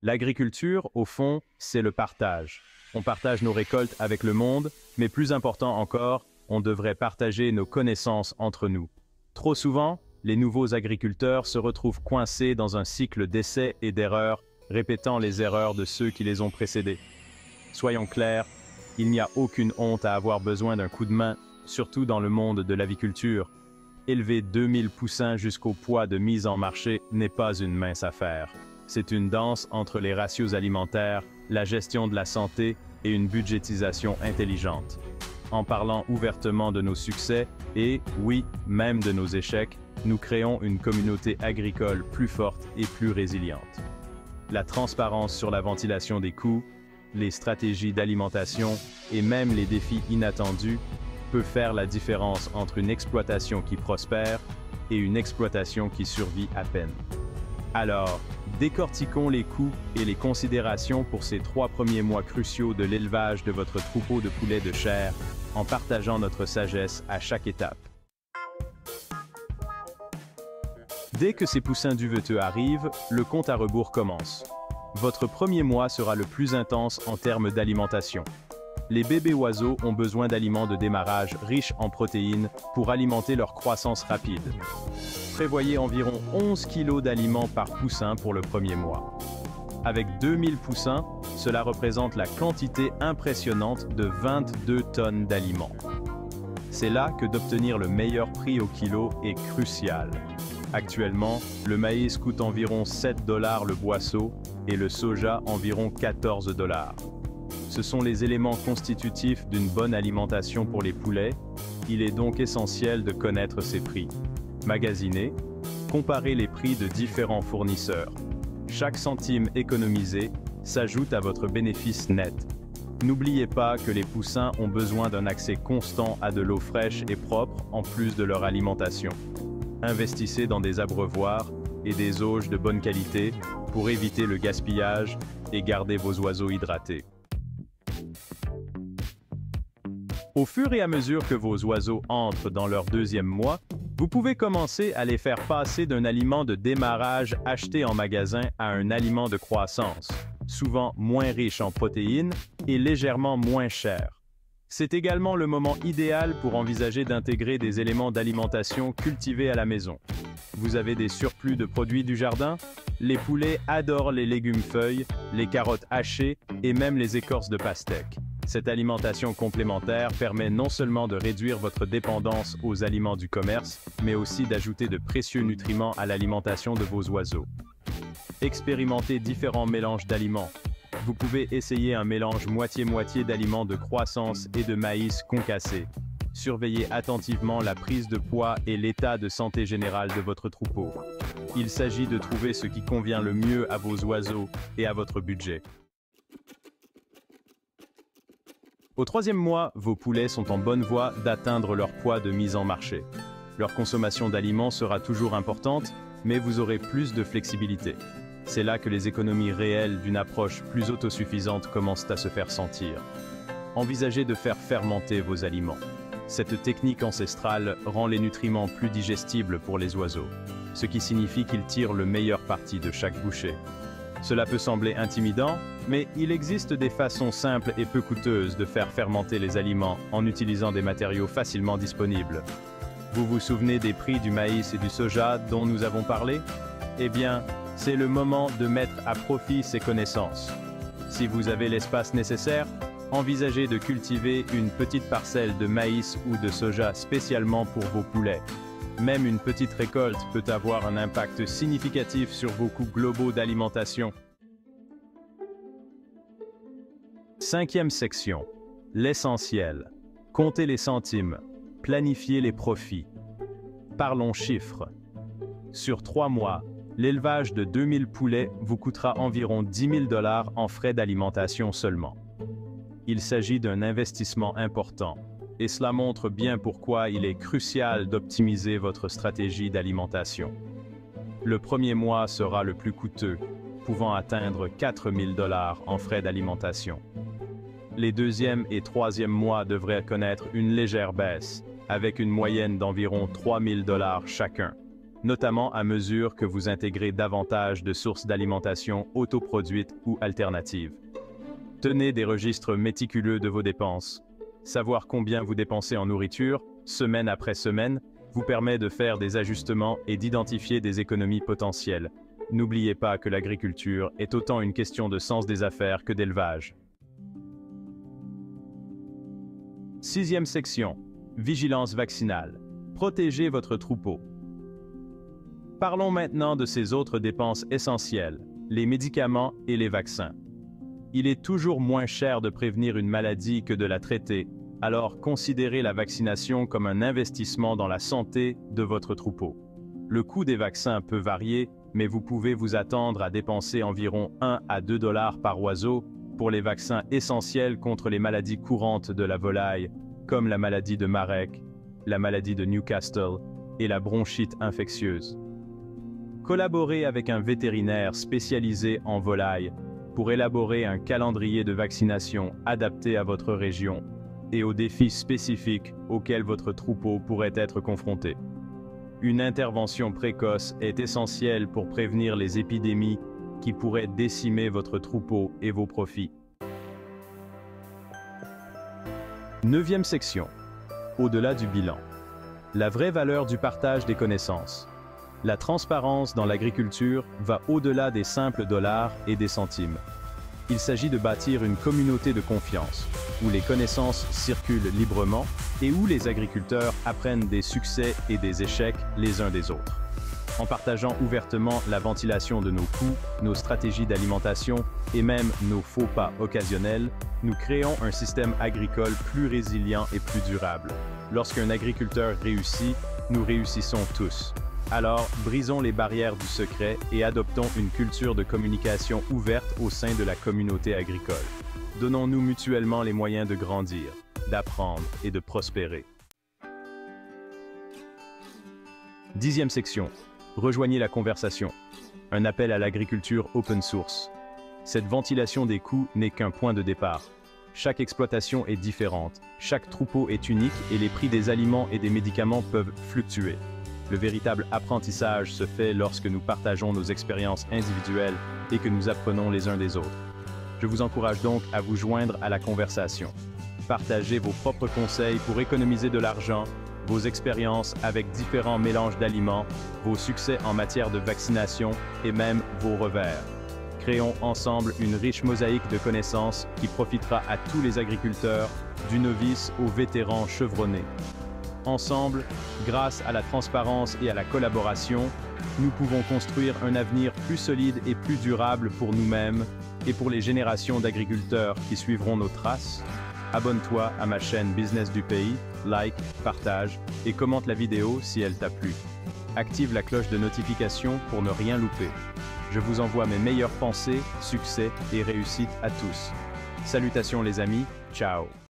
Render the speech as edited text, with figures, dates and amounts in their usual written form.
L'agriculture, au fond, c'est le partage. On partage nos récoltes avec le monde, mais plus important encore, on devrait partager nos connaissances entre nous. Trop souvent, les nouveaux agriculteurs se retrouvent coincés dans un cycle d'essais et d'erreurs, répétant les erreurs de ceux qui les ont précédés. Soyons clairs, il n'y a aucune honte à avoir besoin d'un coup de main, surtout dans le monde de l'aviculture. Élever 2000 poussins jusqu'au poids de mise en marché n'est pas une mince affaire. C'est une danse entre les ratios alimentaires, la gestion de la santé et une budgétisation intelligente. En parlant ouvertement de nos succès et, oui, même de nos échecs, nous créons une communauté agricole plus forte et plus résiliente. La transparence sur la ventilation des coûts, les stratégies d'alimentation et même les défis inattendus peut faire la différence entre une exploitation qui prospère et une exploitation qui survit à peine. Alors, décortiquons les coûts et les considérations pour ces 3 premiers mois cruciaux de l'élevage de votre troupeau de poulets de chair, en partageant notre sagesse à chaque étape. Dès que ces poussins duveteux arrivent, le compte à rebours commence. Votre premier mois sera le plus intense en termes d'alimentation. Les bébés oiseaux ont besoin d'aliments de démarrage riches en protéines pour alimenter leur croissance rapide. Prévoyez environ 11 kg d'aliments par poussin pour le premier mois. Avec 2000 poussins, cela représente la quantité impressionnante de 22 tonnes d'aliments. C'est là que d'obtenir le meilleur prix au kilo est crucial. Actuellement, le maïs coûte environ 7 $ le boisseau et le soja environ 14 $. Ce sont les éléments constitutifs d'une bonne alimentation pour les poulets. Il est donc essentiel de connaître ces prix. Magasiner, comparez les prix de différents fournisseurs. Chaque centime économisé s'ajoute à votre bénéfice net. N'oubliez pas que les poussins ont besoin d'un accès constant à de l'eau fraîche et propre en plus de leur alimentation. Investissez dans des abreuvoirs et des auges de bonne qualité pour éviter le gaspillage et garder vos oiseaux hydratés. Au fur et à mesure que vos oiseaux entrent dans leur 2e mois, vous pouvez commencer à les faire passer d'un aliment de démarrage acheté en magasin à un aliment de croissance, souvent moins riche en protéines et légèrement moins cher. C'est également le moment idéal pour envisager d'intégrer des éléments d'alimentation cultivés à la maison. Vous avez des surplus de produits du jardin? Les poulets adorent les légumes feuilles, les carottes hachées et même les écorces de pastèque. Cette alimentation complémentaire permet non seulement de réduire votre dépendance aux aliments du commerce, mais aussi d'ajouter de précieux nutriments à l'alimentation de vos oiseaux. Expérimentez différents mélanges d'aliments. Vous pouvez essayer un mélange moitié-moitié d'aliments de croissance et de maïs concassé. Surveillez attentivement la prise de poids et l'état de santé général de votre troupeau. Il s'agit de trouver ce qui convient le mieux à vos oiseaux et à votre budget. Au 3e mois, vos poulets sont en bonne voie d'atteindre leur poids de mise en marché. Leur consommation d'aliments sera toujours importante, mais vous aurez plus de flexibilité. C'est là que les économies réelles d'une approche plus autosuffisante commencent à se faire sentir. Envisagez de faire fermenter vos aliments. Cette technique ancestrale rend les nutriments plus digestibles pour les oiseaux, ce qui signifie qu'ils tirent le meilleur parti de chaque bouchée. Cela peut sembler intimidant, mais il existe des façons simples et peu coûteuses de faire fermenter les aliments en utilisant des matériaux facilement disponibles. Vous vous souvenez des prix du maïs et du soja dont nous avons parlé? Eh bien, c'est le moment de mettre à profit ces connaissances. Si vous avez l'espace nécessaire, envisagez de cultiver une petite parcelle de maïs ou de soja spécialement pour vos poulets. Même une petite récolte peut avoir un impact significatif sur vos coûts globaux d'alimentation. 5e section. L'essentiel. Comptez les centimes. Planifiez les profits. Parlons chiffres. Sur 3 mois, l'élevage de 2000 poulets vous coûtera environ 10 000 $ en frais d'alimentation seulement. Il s'agit d'un investissement important. Et cela montre bien pourquoi il est crucial d'optimiser votre stratégie d'alimentation. Le premier mois sera le plus coûteux, pouvant atteindre 4 000 $ en frais d'alimentation. Les 2e et 3e mois devraient connaître une légère baisse, avec une moyenne d'environ 3 000 $ chacun. notamment à mesure que vous intégrez davantage de sources d'alimentation autoproduites ou alternatives. Tenez des registres méticuleux de vos dépenses. Savoir combien vous dépensez en nourriture, semaine après semaine, vous permet de faire des ajustements et d'identifier des économies potentielles. N'oubliez pas que l'agriculture est autant une question de sens des affaires que d'élevage. Sixième section. Vigilance vaccinale. Protégez votre troupeau. Parlons maintenant de ces autres dépenses essentielles, les médicaments et les vaccins. Il est toujours moins cher de prévenir une maladie que de la traiter, alors considérez la vaccination comme un investissement dans la santé de votre troupeau. Le coût des vaccins peut varier, mais vous pouvez vous attendre à dépenser environ 1 à 2 $ par oiseau pour les vaccins essentiels contre les maladies courantes de la volaille, comme la maladie de Marek, la maladie de Newcastle et la bronchite infectieuse. Collaborez avec un vétérinaire spécialisé en volaille pour élaborer un calendrier de vaccination adapté à votre région et aux défis spécifiques auxquels votre troupeau pourrait être confronté. Une intervention précoce est essentielle pour prévenir les épidémies qui pourraient décimer votre troupeau et vos profits. Neuvième section. Au-delà du bilan. La vraie valeur du partage des connaissances. La transparence dans l'agriculture va au-delà des simples dollars et des centimes. Il s'agit de bâtir une communauté de confiance, où les connaissances circulent librement et où les agriculteurs apprennent des succès et des échecs les uns des autres. En partageant ouvertement la ventilation de nos coûts, nos stratégies d'alimentation et même nos faux pas occasionnels, nous créons un système agricole plus résilient et plus durable. Lorsqu'un agriculteur réussit, nous réussissons tous. Alors, brisons les barrières du secret et adoptons une culture de communication ouverte au sein de la communauté agricole. Donnons-nous mutuellement les moyens de grandir, d'apprendre et de prospérer. Dixième section. Rejoignez la conversation. Un appel à l'agriculture open source. Cette ventilation des coûts n'est qu'un point de départ. Chaque exploitation est différente, chaque troupeau est unique et les prix des aliments et des médicaments peuvent fluctuer. Le véritable apprentissage se fait lorsque nous partageons nos expériences individuelles et que nous apprenons les uns des autres. Je vous encourage donc à vous joindre à la conversation. Partagez vos propres conseils pour économiser de l'argent, vos expériences avec différents mélanges d'aliments, vos succès en matière de vaccination et même vos revers. Créons ensemble une riche mosaïque de connaissances qui profitera à tous les agriculteurs, du novice au vétéran chevronné. Ensemble, grâce à la transparence et à la collaboration, nous pouvons construire un avenir plus solide et plus durable pour nous-mêmes et pour les générations d'agriculteurs qui suivront nos traces. Abonne-toi à ma chaîne Business du Pays, like, partage et commente la vidéo si elle t'a plu. Active la cloche de notification pour ne rien louper. Je vous envoie mes meilleures pensées, succès et réussites à tous. Salutations les amis, ciao!